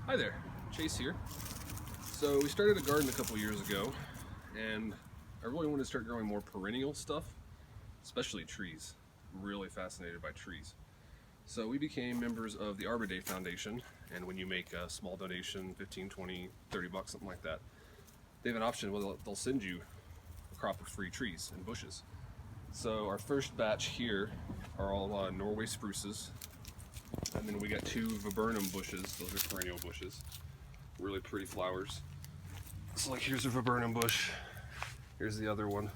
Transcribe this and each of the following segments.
Hi there, Chase here. So we started a garden a couple years ago, and I really wanted to start growing more perennial stuff, especially trees. I'm really fascinated by trees. So we became members of the Arbor Day Foundation, and when you make a small donation, 15, 20, 30 bucks, something like that, they have an option where they'll send you a crop of free trees and bushes. So our first batch here are all Norway spruces, and then we got two viburnum bushes. Those are perennial bushes, really pretty flowers. So like here's a viburnum bush, here's the other one.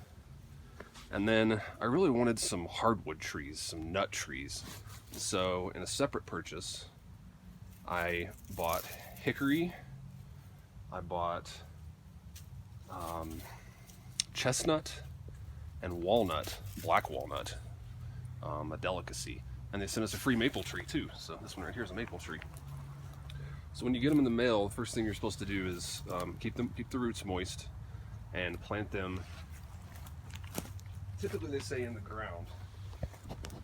And then I really wanted some hardwood trees, some nut trees. So in a separate purchase, I bought hickory, I bought chestnut and walnut, black walnut, a delicacy. And they sent us a free maple tree too. So this one right here is a maple tree. So when you get them in the mail, the first thing you're supposed to do is keep the roots moist and plant them. Typically they say in the ground.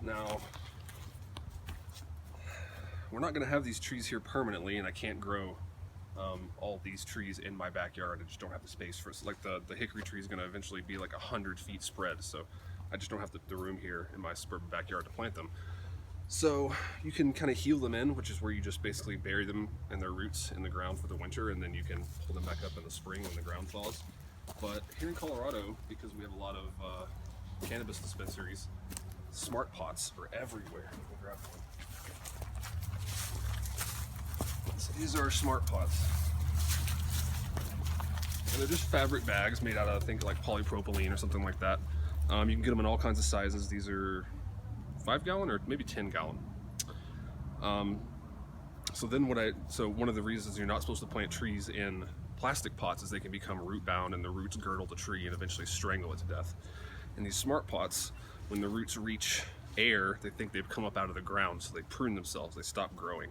Now, we're not going to have these trees here permanently, and I can't grow all these trees in my backyard. I just don't have the space for it. So like the hickory tree is going to eventually be like 100 feet spread, so I just don't have the room here in my suburban backyard to plant them. So you can kind of heel them in, which is where you just basically bury them and their roots in the ground for the winter, and then you can pull them back up in the spring when the ground thaws. But here in Colorado, because we have a lot of cannabis dispensaries, smart pots are everywhere. Let me grab one. So these are smart pots. And they're just fabric bags made out of, I think, like polypropylene or something like that. You can get them in all kinds of sizes. These are 5-gallon or maybe 10-gallon. So one of the reasons you're not supposed to plant trees in plastic pots is they can become root bound, and the roots girdle the tree and eventually strangle it to death. In these smart pots, when the roots reach air, they think they've come up out of the ground, so they prune themselves, they stop growing.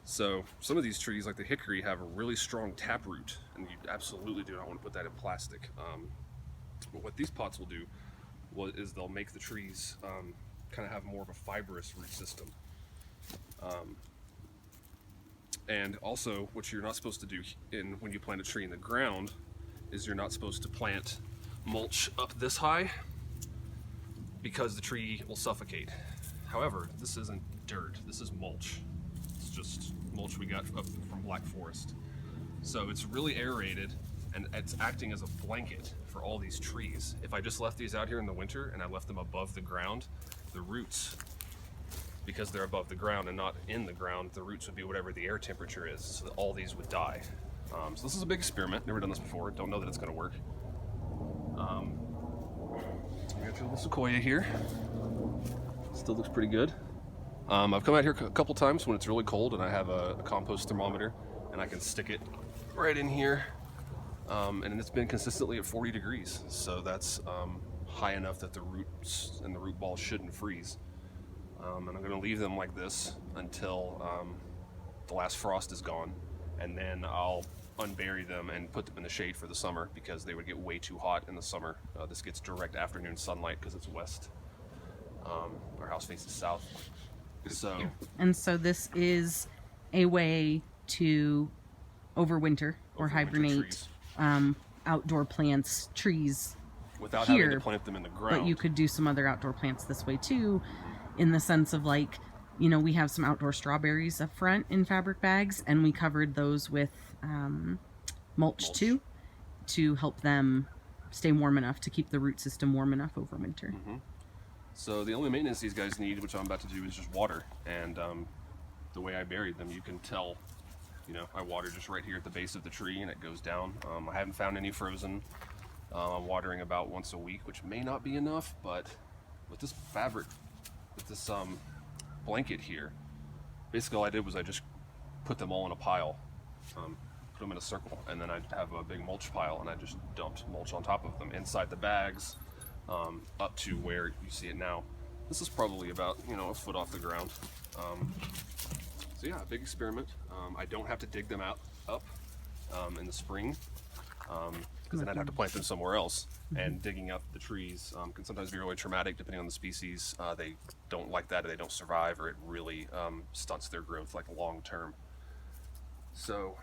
So some of these trees, like the hickory, have a really strong taproot, and you absolutely do not want to put that in plastic. But what these pots will do is they'll make the trees kind of have more of a fibrous root system. And also, what you're not supposed to do when you plant a tree in the ground is you're not supposed to plant mulch up this high, because the tree will suffocate. However, this isn't dirt, this is mulch. It's just mulch we got up from Black Forest. So it's really aerated, and it's acting as a blanket for all these trees. If I just left these out here in the winter and I left them above the ground, the roots, because they're above the ground and not in the ground, the roots would be whatever the air temperature is, so that all these would die. So this is a big experiment, never done this before, don't know that it's gonna work. We got your little sequoia here, still looks pretty good. I've come out here a couple times when it's really cold and I have a compost thermometer, and I can stick it right in here, and it's been consistently at 40 degrees, so that's high enough that the roots and the root balls shouldn't freeze. And I'm going to leave them like this until the last frost is gone, and then I'll unbury them and put them in the shade for the summer, because they would get way too hot in the summer. This gets direct afternoon sunlight because it's west. Our house faces south. And so this is a way to overwinter or hibernate outdoor plants, trees, without here, having to plant them in the ground. But you could do some other outdoor plants this way too, in the sense of, like, you know, we have some outdoor strawberries up front in fabric bags, and we covered those with mulch too, to help them stay warm enough, to keep the root system warm enough over winter. Mm-hmm. So the only maintenance these guys need, which I'm about to do, is just water. And the way I buried them, you can tell, you know, I water just right here at the base of the tree, and it goes down. I haven't found any frozen. I'm watering about once a week, which may not be enough, but with this fabric, with this blanket here, basically all I did was I just put them all in a pile, put them in a circle, and then I have a big mulch pile, and I just dumped mulch on top of them inside the bags, up to where you see it now. This is probably about, you know, a foot off the ground. So yeah, big experiment. I don't have to dig them up in the spring, because then I'd have to plant them somewhere else. And digging up the trees can sometimes be really traumatic depending on the species. They don't like that, or they don't survive, or it really stunts their growth like long term. So,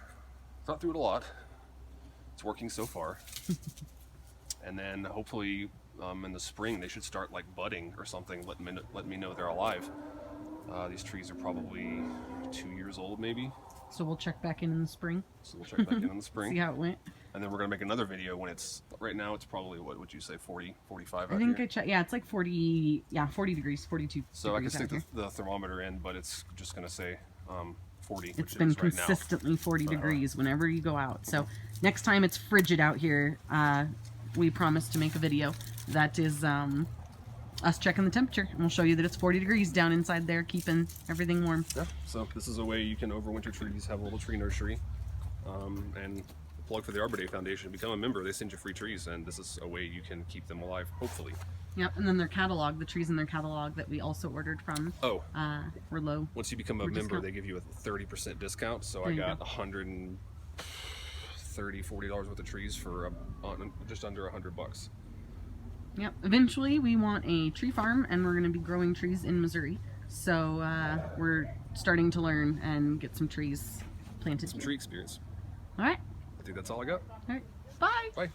thought through it a lot. It's working so far. And then hopefully in the spring they should start like budding or something. Let me know they're alive. These trees are probably 2 years old maybe. So we'll check back in the spring. So we'll check back in the spring. See how it went. And then we're gonna make another video when it's, right now it's probably, what would you say, 40, 45 I out think here? I checked. Yeah, it's like 40. Yeah, 40 degrees, 42. So I can degrees out stick here. the thermometer in, but it's just gonna say 40. It's which been it is right now. consistently 40 degrees whenever you go out. So next time it's frigid out here, we promise to make a video that is us checking the temperature, and we'll show you that it's 40 degrees down inside there, keeping everything warm. Yeah. So this is a way you can overwinter trees, have a little tree nursery, and plug for the Arbor Day Foundation. Become a member. They send you free trees, and this is a way you can keep them alive, hopefully. Yep, and then their catalog, the trees in their catalog that we also ordered from, Oh, were low. once you become a Or member, discount. they give you a 30% discount. So There I you got go. $130, $40 worth of trees for just under $100. Yep. Eventually, we want a tree farm, and we're going to be growing trees in Missouri. So we're starting to learn and get some trees planted Some here. tree experience. All right. I think that's all I got. All right. Bye. Bye.